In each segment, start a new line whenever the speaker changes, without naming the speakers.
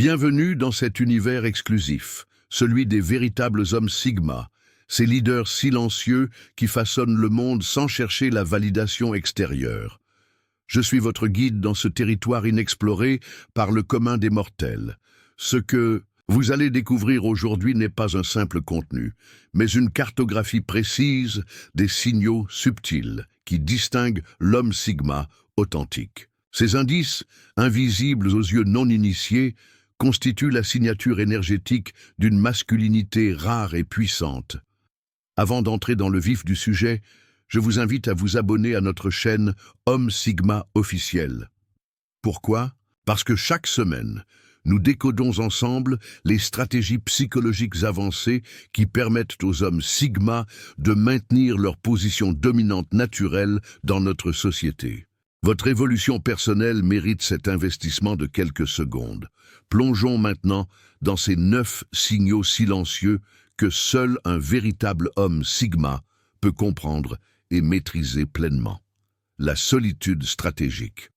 Bienvenue dans cet univers exclusif, celui des véritables hommes Sigma, ces leaders silencieux qui façonnent le monde sans chercher la validation extérieure. Je suis votre guide dans ce territoire inexploré par le commun des mortels. Ce que vous allez découvrir aujourd'hui n'est pas un simple contenu, mais une cartographie précise des signaux subtils qui distinguent l'homme Sigma authentique. Ces indices, invisibles aux yeux non initiés, constituent la signature énergétique d'une masculinité rare et puissante. Avant d'entrer dans le vif du sujet, je vous invite à vous abonner à notre chaîne Homme Sigma officiel. Pourquoi? Parce que chaque semaine, nous décodons ensemble les stratégies psychologiques avancées qui permettent aux hommes Sigma de maintenir leur position dominante naturelle dans notre société. Votre évolution personnelle mérite cet investissement de quelques secondes. Plongeons maintenant dans ces 9 signaux silencieux que seul un véritable homme Sigma peut comprendre et maîtriser pleinement. La solitude stratégique.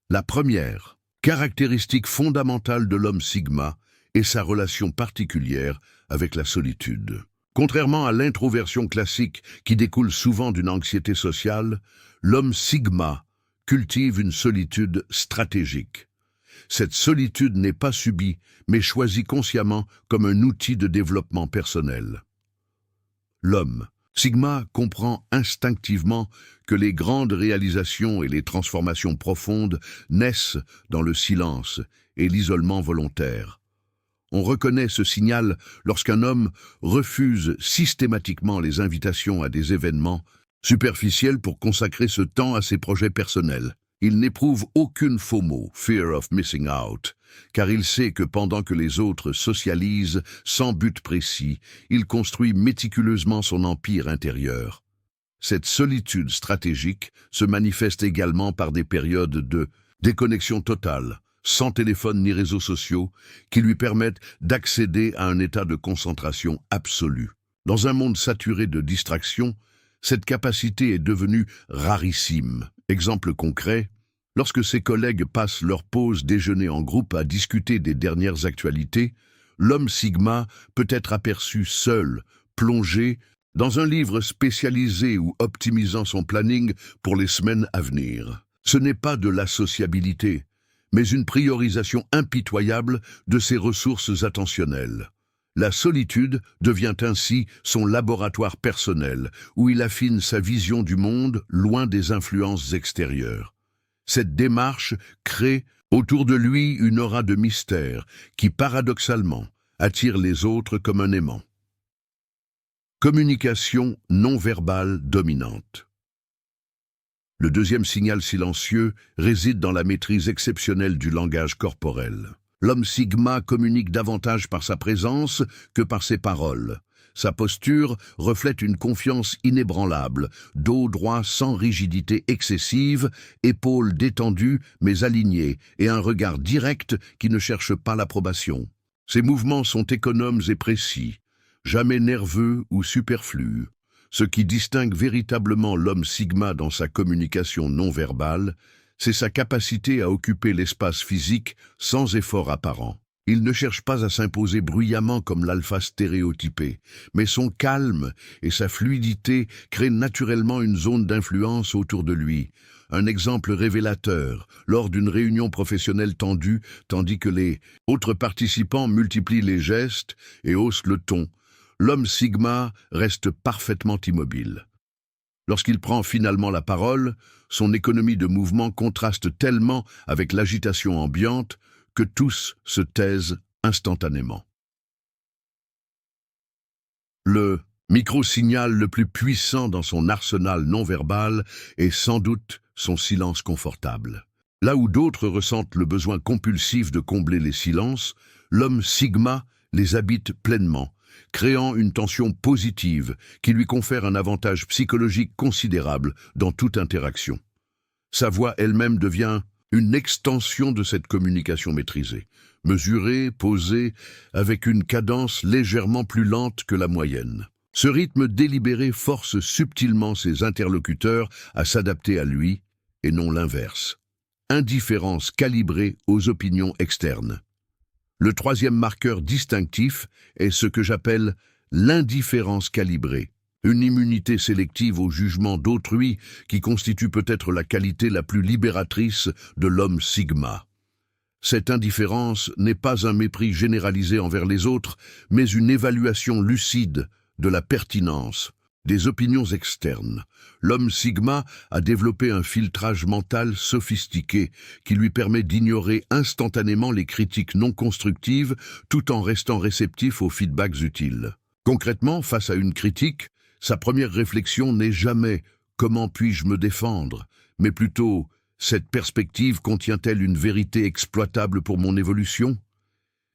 La première caractéristique fondamentale de l'homme Sigma est sa relation particulière avec la solitude. Contrairement à l'introversion classique qui découle souvent d'une anxiété sociale, l'homme Sigma cultive une solitude stratégique. Cette solitude n'est pas subie, mais choisie consciemment comme un outil de développement personnel. L'homme Sigma comprend instinctivement que les grandes réalisations et les transformations profondes naissent dans le silence et l'isolement volontaire. On reconnaît ce signal lorsqu'un homme refuse systématiquement les invitations à des événements superficiels pour consacrer ce temps à ses projets personnels. Il n'éprouve aucune FOMO, Fear of Missing Out, car il sait que pendant que les autres socialisent sans but précis, il construit méticuleusement son empire intérieur. Cette solitude stratégique se manifeste également par des périodes de déconnexion totale, sans téléphone ni réseaux sociaux, qui lui permettent d'accéder à un état de concentration absolue. Dans un monde saturé de distractions, cette capacité est devenue rarissime. Exemple concret, lorsque ses collègues passent leur pause déjeuner en groupe à discuter des dernières actualités, l'homme Sigma peut être aperçu seul, plongé dans un livre spécialisé ou optimisant son planning pour les semaines à venir. Ce n'est pas de la sociabilité, mais une priorisation impitoyable de ses ressources attentionnelles. La solitude devient ainsi son laboratoire personnel, où il affine sa vision du monde loin des influences extérieures. Cette démarche crée autour de lui une aura de mystère qui, paradoxalement, attire les autres comme un aimant. Communication non verbale dominante. Le deuxième signal silencieux réside dans la maîtrise exceptionnelle du langage corporel. L'homme Sigma communique davantage par sa présence que par ses paroles. Sa posture reflète une confiance inébranlable, dos droit sans rigidité excessive, épaules détendues mais alignées et un regard direct qui ne cherche pas l'approbation. Ses mouvements sont économes et précis, jamais nerveux ou superflus. Ce qui distingue véritablement l'homme Sigma dans sa communication non verbale, c'est sa capacité à occuper l'espace physique sans effort apparent. Il ne cherche pas à s'imposer bruyamment comme l'alpha stéréotypé, mais son calme et sa fluidité créent naturellement une zone d'influence autour de lui. Un exemple révélateur, lors d'une réunion professionnelle tendue, tandis que les autres participants multiplient les gestes et haussent le ton, l'homme Sigma reste parfaitement immobile. Lorsqu'il prend finalement la parole, son économie de mouvement contraste tellement avec l'agitation ambiante que tous se taisent instantanément. Le micro-signal le plus puissant dans son arsenal non-verbal est sans doute son silence confortable. Là où d'autres ressentent le besoin compulsif de combler les silences, l'homme Sigma les habite pleinement, créant une tension positive qui lui confère un avantage psychologique considérable dans toute interaction. Sa voix elle-même devient une extension de cette communication maîtrisée, mesurée, posée, avec une cadence légèrement plus lente que la moyenne. Ce rythme délibéré force subtilement ses interlocuteurs à s'adapter à lui, et non l'inverse. indifférence calibrée aux opinions externes. Le troisième marqueur distinctif est ce que j'appelle l'indifférence calibrée, une immunité sélective au jugement d'autrui qui constitue peut-être la qualité la plus libératrice de l'homme sigma. Cette indifférence n'est pas un mépris généralisé envers les autres, mais une évaluation lucide de la pertinence des opinions externes. L'homme sigma a développé un filtrage mental sophistiqué qui lui permet d'ignorer instantanément les critiques non constructives tout en restant réceptif aux feedbacks utiles. Concrètement, face à une critique, sa première réflexion n'est jamais « comment puis-je me défendre ?», mais plutôt « cette perspective contient-elle une vérité exploitable pour mon évolution ?»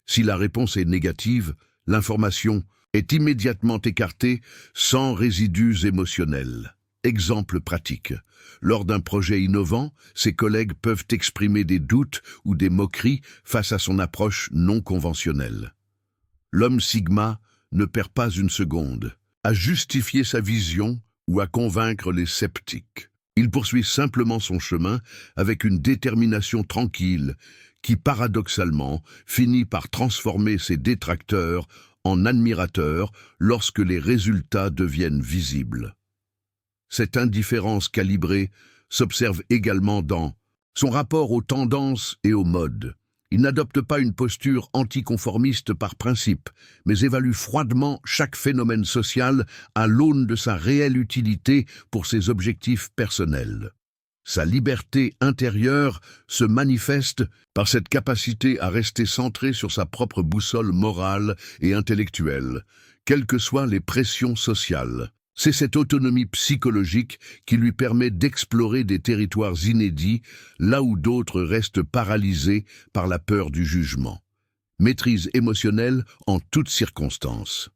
Si la réponse est négative, l'information est immédiatement écartée sans résidus émotionnels. Exemple pratique. Lors d'un projet innovant, ses collègues peuvent exprimer des doutes ou des moqueries face à son approche non conventionnelle. L'homme sigma ne perd pas une seconde à justifier sa vision ou à convaincre les sceptiques. Il poursuit simplement son chemin avec une détermination tranquille qui, paradoxalement, finit par transformer ses détracteurs en admirateurs lorsque les résultats deviennent visibles. Cette indifférence calibrée s'observe également dans son rapport aux tendances et aux modes. Il n'adopte pas une posture anticonformiste par principe, mais évalue froidement chaque phénomène social à l'aune de sa réelle utilité pour ses objectifs personnels. Sa liberté intérieure se manifeste par cette capacité à rester centré sur sa propre boussole morale et intellectuelle, quelles que soient les pressions sociales. C'est cette autonomie psychologique qui lui permet d'explorer des territoires inédits, là où d'autres restent paralysés par la peur du jugement. Maîtrise émotionnelle en toutes circonstances.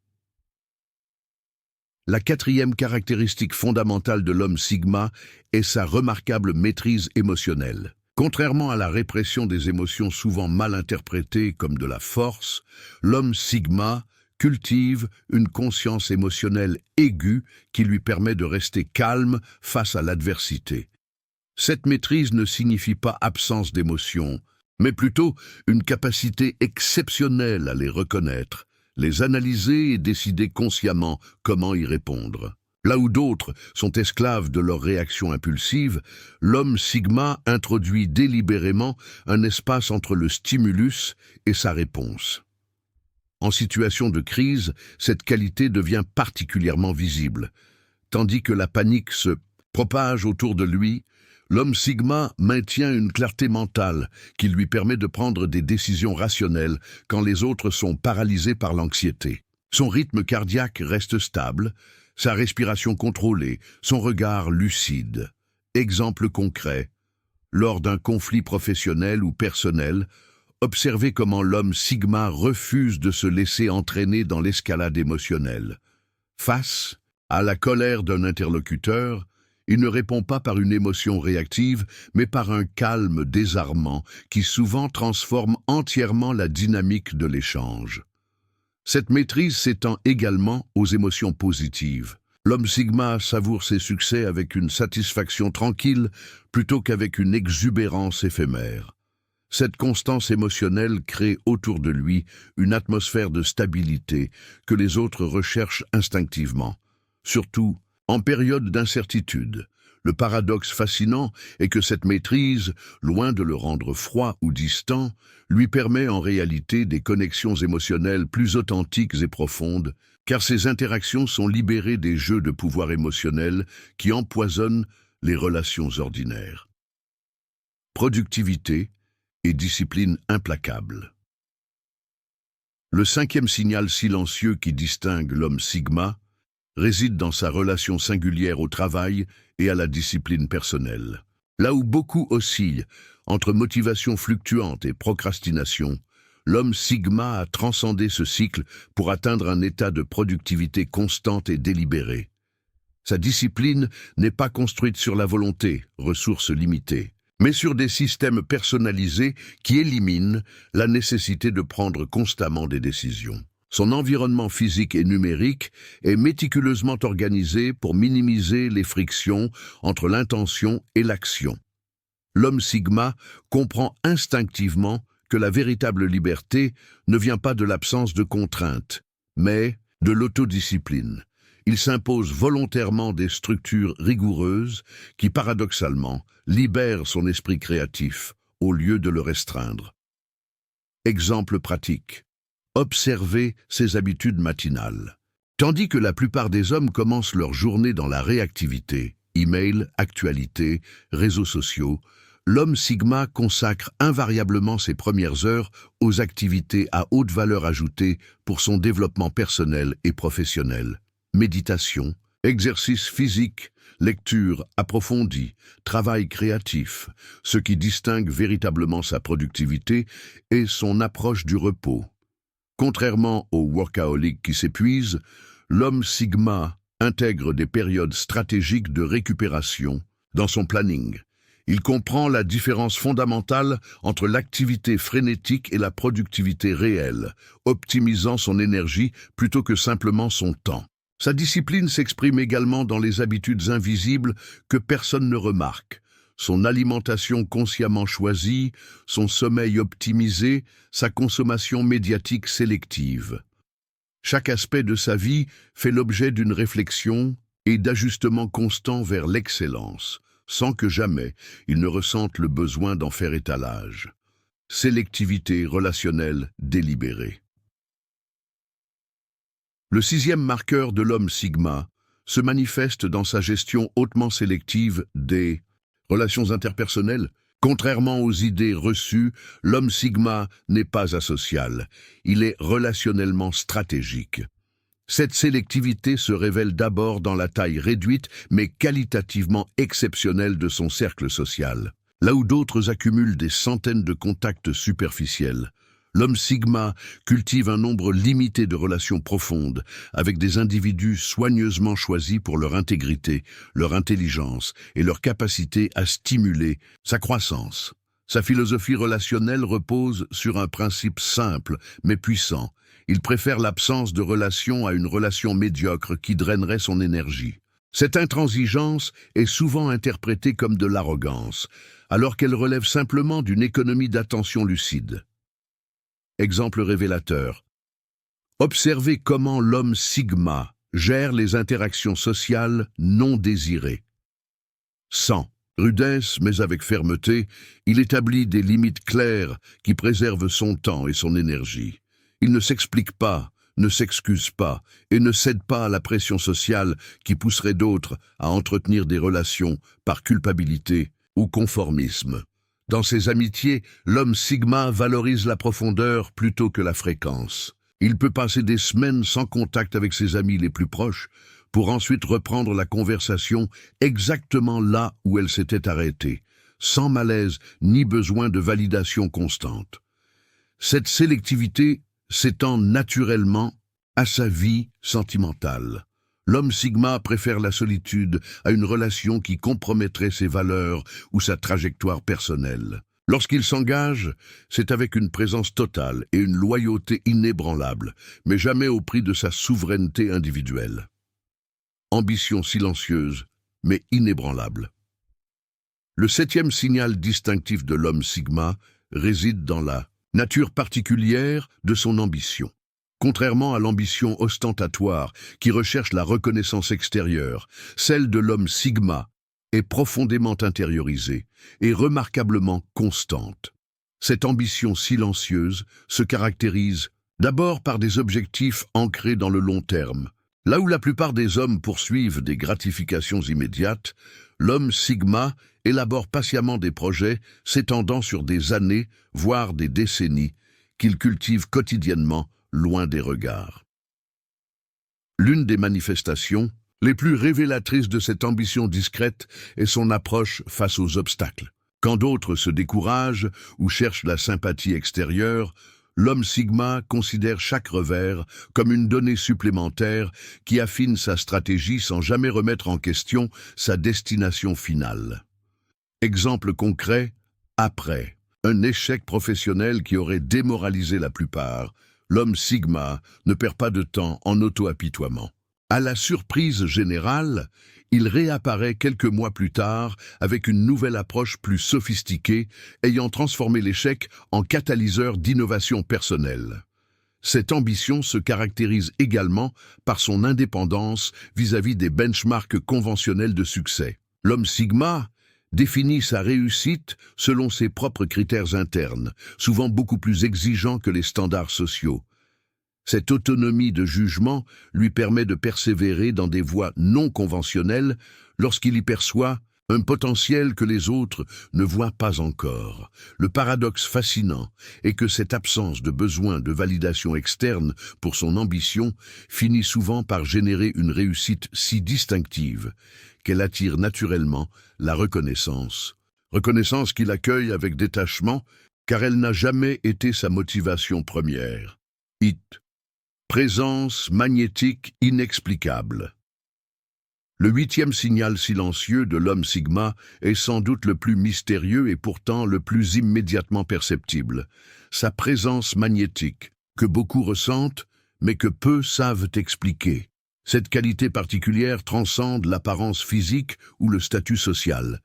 La quatrième caractéristique fondamentale de l'homme sigma est sa remarquable maîtrise émotionnelle. Contrairement à la répression des émotions souvent mal interprétées comme de la force, l'homme sigma cultive une conscience émotionnelle aiguë qui lui permet de rester calme face à l'adversité. Cette maîtrise ne signifie pas absence d'émotions, mais plutôt une capacité exceptionnelle à les reconnaître, les analyser et décider consciemment comment y répondre. Là où d'autres sont esclaves de leurs réactions impulsives, l'homme sigma introduit délibérément un espace entre le stimulus et sa réponse. En situation de crise, cette qualité devient particulièrement visible. Tandis que la panique se propage autour de lui, l'homme sigma maintient une clarté mentale qui lui permet de prendre des décisions rationnelles quand les autres sont paralysés par l'anxiété. Son rythme cardiaque reste stable, sa respiration contrôlée, son regard lucide. Exemple concret, lors d'un conflit professionnel ou personnel, observez comment l'homme sigma refuse de se laisser entraîner dans l'escalade émotionnelle. Face à la colère d'un interlocuteur, il ne répond pas par une émotion réactive, mais par un calme désarmant qui souvent transforme entièrement la dynamique de l'échange. Cette maîtrise s'étend également aux émotions positives. L'homme sigma savoure ses succès avec une satisfaction tranquille plutôt qu'avec une exubérance éphémère. Cette constance émotionnelle crée autour de lui une atmosphère de stabilité que les autres recherchent instinctivement, surtout en période d'incertitude. Le paradoxe fascinant est que cette maîtrise, loin de le rendre froid ou distant, lui permet en réalité des connexions émotionnelles plus authentiques et profondes, car ces interactions sont libérées des jeux de pouvoir émotionnel qui empoisonnent les relations ordinaires. Productivité et discipline implacable. Le cinquième signal silencieux qui distingue l'homme sigma réside dans sa relation singulière au travail et à la discipline personnelle. Là où beaucoup oscillent entre motivation fluctuante et procrastination, l'homme sigma a transcendé ce cycle pour atteindre un état de productivité constante et délibérée. Sa discipline n'est pas construite sur la volonté, ressource limitée, mais sur des systèmes personnalisés qui éliminent la nécessité de prendre constamment des décisions. Son environnement physique et numérique est méticuleusement organisé pour minimiser les frictions entre l'intention et l'action. l'homme Sigma comprend instinctivement que la véritable liberté ne vient pas de l'absence de contraintes, mais de l'autodiscipline. Il s'impose volontairement des structures rigoureuses qui, paradoxalement, libèrent son esprit créatif au lieu de le restreindre. Exemple pratique. Observez ses habitudes matinales. Tandis que la plupart des hommes commencent leur journée dans la réactivité, email, actualités, réseaux sociaux, l'homme Sigma consacre invariablement ses premières heures aux activités à haute valeur ajoutée pour son développement personnel et professionnel. Méditation, exercice physique, lecture approfondie, travail créatif, ce qui distingue véritablement sa productivité est son approche du repos. Contrairement au workaholic qui s'épuise, l'homme Sigma intègre des périodes stratégiques de récupération dans son planning. Il comprend la différence fondamentale entre l'activité frénétique et la productivité réelle, optimisant son énergie plutôt que simplement son temps. Sa discipline s'exprime également dans les habitudes invisibles que personne ne remarque. Son alimentation consciemment choisie, son sommeil optimisé, sa consommation médiatique sélective. Chaque aspect de sa vie fait l'objet d'une réflexion et d'ajustements constants vers l'excellence, sans que jamais il ne ressente le besoin d'en faire étalage. Sélectivité relationnelle délibérée. Le sixième marqueur de l'homme Sigma se manifeste dans sa gestion hautement sélective des relations interpersonnelles. Contrairement aux idées reçues, l'homme Sigma n'est pas asocial, il est relationnellement stratégique. Cette sélectivité se révèle d'abord dans la taille réduite mais qualitativement exceptionnelle de son cercle social. Là où d'autres accumulent des centaines de contacts superficiels, l'homme Sigma cultive un nombre limité de relations profondes avec des individus soigneusement choisis pour leur intégrité, leur intelligence et leur capacité à stimuler sa croissance. Sa philosophie relationnelle repose sur un principe simple mais puissant. Il préfère l'absence de relation à une relation médiocre qui drainerait son énergie. Cette intransigeance est souvent interprétée comme de l'arrogance, alors qu'elle relève simplement d'une économie d'attention lucide. Exemple révélateur. Observez comment l'homme Sigma gère les interactions sociales non désirées. Sans rudesse, mais avec fermeté, il établit des limites claires qui préservent son temps et son énergie. Il ne s'explique pas, ne s'excuse pas et ne cède pas à la pression sociale qui pousserait d'autres à entretenir des relations par culpabilité ou conformisme. Dans ses amitiés, l'homme Sigma valorise la profondeur plutôt que la fréquence. Il peut passer des semaines sans contact avec ses amis les plus proches pour ensuite reprendre la conversation exactement là où elle s'était arrêtée, sans malaise ni besoin de validation constante. Cette sélectivité s'étend naturellement à sa vie sentimentale. L'homme Sigma préfère la solitude à une relation qui compromettrait ses valeurs ou sa trajectoire personnelle. Lorsqu'il s'engage, c'est avec une présence totale et une loyauté inébranlable, mais jamais au prix de sa souveraineté individuelle. Ambition silencieuse, mais inébranlable. Le septième signal distinctif de l'homme Sigma réside dans la nature particulière de son ambition. Contrairement à l'ambition ostentatoire qui recherche la reconnaissance extérieure, celle de l'homme Sigma est profondément intériorisée et remarquablement constante. Cette ambition silencieuse se caractérise d'abord par des objectifs ancrés dans le long terme. Là où la plupart des hommes poursuivent des gratifications immédiates, l'homme Sigma élabore patiemment des projets s'étendant sur des années, voire des décennies, qu'il cultive quotidiennement loin des regards. L'une des manifestations les plus révélatrices de cette ambition discrète est son approche face aux obstacles. Quand d'autres se découragent ou cherchent la sympathie extérieure, l'homme Sigma considère chaque revers comme une donnée supplémentaire qui affine sa stratégie sans jamais remettre en question sa destination finale. Exemple concret, après un échec professionnel qui aurait démoralisé la plupart, l'homme Sigma ne perd pas de temps en auto-apitoiement. À la surprise générale, Il réapparaît quelques mois plus tard avec une nouvelle approche plus sophistiquée, ayant transformé l'échec en catalyseur d'innovation personnelle. Cette ambition se caractérise également par son indépendance vis-à-vis des benchmarks conventionnels de succès. L'homme Sigma définit sa réussite selon ses propres critères internes, souvent beaucoup plus exigeants que les standards sociaux. Cette autonomie de jugement lui permet de persévérer dans des voies non conventionnelles lorsqu'il y perçoit un potentiel que les autres ne voient pas encore. Le paradoxe fascinant est que cette absence de besoin de validation externe pour son ambition finit souvent par générer une réussite si distinctive qu'elle attire naturellement la reconnaissance. Reconnaissance qu'il accueille avec détachement, car elle n'a jamais été sa motivation première. Présence magnétique inexplicable. Le 8e signal silencieux de l'homme Sigma est sans doute le plus mystérieux et pourtant le plus immédiatement perceptible. Sa présence magnétique, que beaucoup ressentent, mais que peu savent expliquer. Cette qualité particulière transcende l'apparence physique ou le statut social.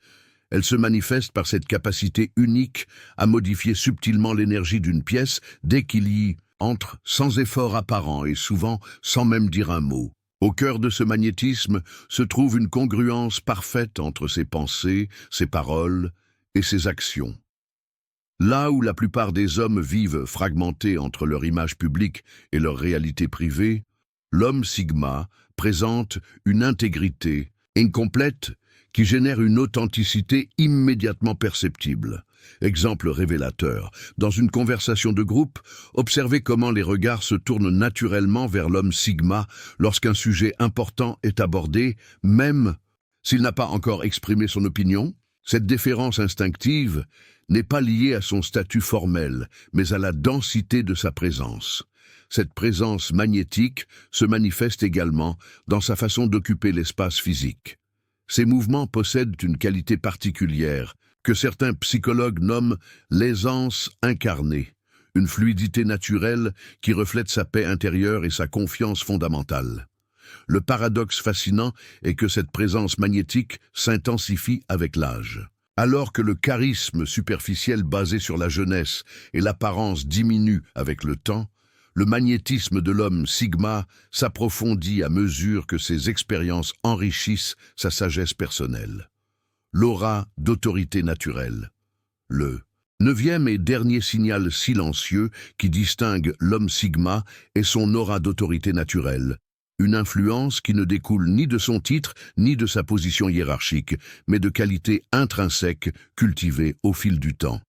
Elle se manifeste par cette capacité unique à modifier subtilement l'énergie d'une pièce dès qu'il y entre sans effort apparent et souvent sans même dire un mot. Au cœur de ce magnétisme se trouve une congruence parfaite entre ses pensées, ses paroles et ses actions. Là où la plupart des hommes vivent fragmentés entre leur image publique et leur réalité privée, l'homme Sigma présente une intégrité incomplète qui génère une authenticité immédiatement perceptible. Exemple révélateur. Dans une conversation de groupe, observez comment les regards se tournent naturellement vers l'homme Sigma lorsqu'un sujet important est abordé, même s'il n'a pas encore exprimé son opinion. Cette déférence instinctive n'est pas liée à son statut formel, mais à la densité de sa présence. Cette présence magnétique se manifeste également dans sa façon d'occuper l'espace physique. Ces mouvements possèdent une qualité particulière que certains psychologues nomment l'aisance incarnée, une fluidité naturelle qui reflète sa paix intérieure et sa confiance fondamentale. Le paradoxe fascinant est que cette présence magnétique s'intensifie avec l'âge. Alors que le charisme superficiel basé sur la jeunesse et l'apparence diminue avec le temps, le magnétisme de l'homme Sigma s'approfondit à mesure que ses expériences enrichissent sa sagesse personnelle. L'aura d'autorité naturelle. Le 9e et dernier signal silencieux qui distingue l'homme Sigma est son aura d'autorité naturelle, une influence qui ne découle ni de son titre ni de sa position hiérarchique, mais de qualités intrinsèques cultivées au fil du temps.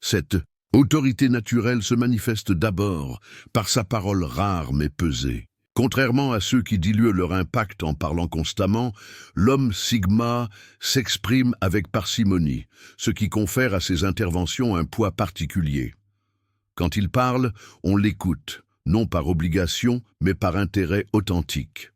Cette autorité naturelle se manifeste d'abord par sa parole rare mais pesée. Contrairement à ceux qui diluent leur impact en parlant constamment, l'homme Sigma s'exprime avec parcimonie, ce qui confère à ses interventions un poids particulier. Quand il parle, on l'écoute, non par obligation, mais par intérêt authentique.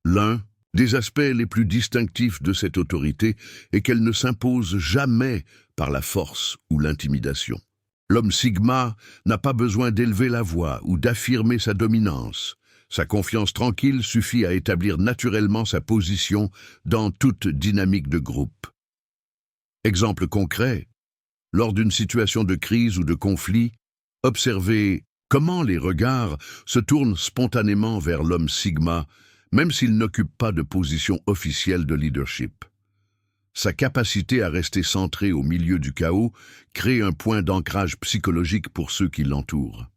L'un des aspects les plus distinctifs de cette autorité est qu'elle ne s'impose jamais par la force ou l'intimidation. L'homme Sigma n'a pas besoin d'élever la voix ou d'affirmer sa dominance. Sa confiance tranquille suffit à établir naturellement sa position dans toute dynamique de groupe. Exemple concret, lors d'une situation de crise ou de conflit, observez comment les regards se tournent spontanément vers l'homme Sigma, même s'il n'occupe pas de position officielle de leadership. Sa capacité à rester centré au milieu du chaos crée un point d'ancrage psychologique pour ceux qui l'entourent.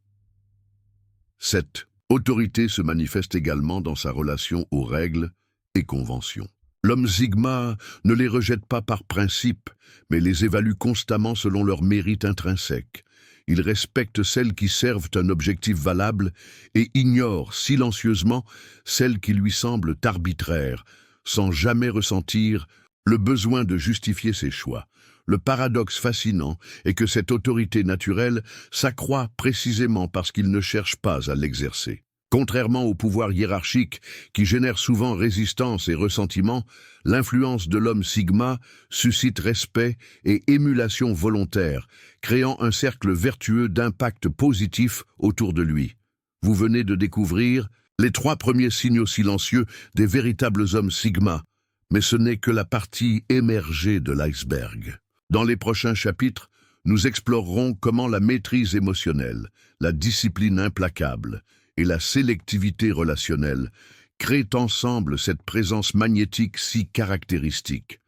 Cette autorité se manifeste également dans sa relation aux règles et conventions. L'homme Sigma ne les rejette pas par principe, mais les évalue constamment selon leur mérite intrinsèque. Il respecte celles qui servent un objectif valable et ignore silencieusement celles qui lui semblent arbitraires, sans jamais ressentir le besoin de justifier ses choix. Le paradoxe fascinant est que cette autorité naturelle s'accroît précisément parce qu'il ne cherche pas à l'exercer. Contrairement au pouvoir hiérarchique qui génère souvent résistance et ressentiment, l'influence de l'homme Sigma suscite respect et émulation volontaire, créant un cercle vertueux d'impact positif autour de lui. Vous venez de découvrir les 3 premiers signaux silencieux des véritables hommes Sigma. Mais ce n'est que la partie émergée de l'iceberg. Dans les prochains chapitres, nous explorerons comment la maîtrise émotionnelle, la discipline implacable et la sélectivité relationnelle créent ensemble cette présence magnétique si caractéristique.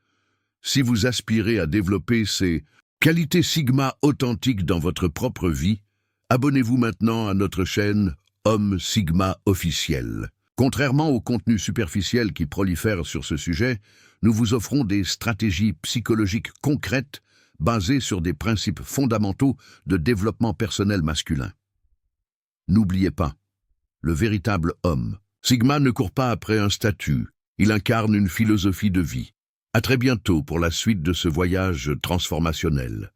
Si vous aspirez à développer ces qualités Sigma authentiques dans votre propre vie, abonnez-vous maintenant à notre chaîne Homme Sigma officiel. Contrairement au contenu superficiel qui prolifère sur ce sujet, nous vous offrons des stratégies psychologiques concrètes basées sur des principes fondamentaux de développement personnel masculin. N'oubliez pas, le véritable homme Sigma ne court pas après un statut, il incarne une philosophie de vie. À très bientôt pour la suite de ce voyage transformationnel.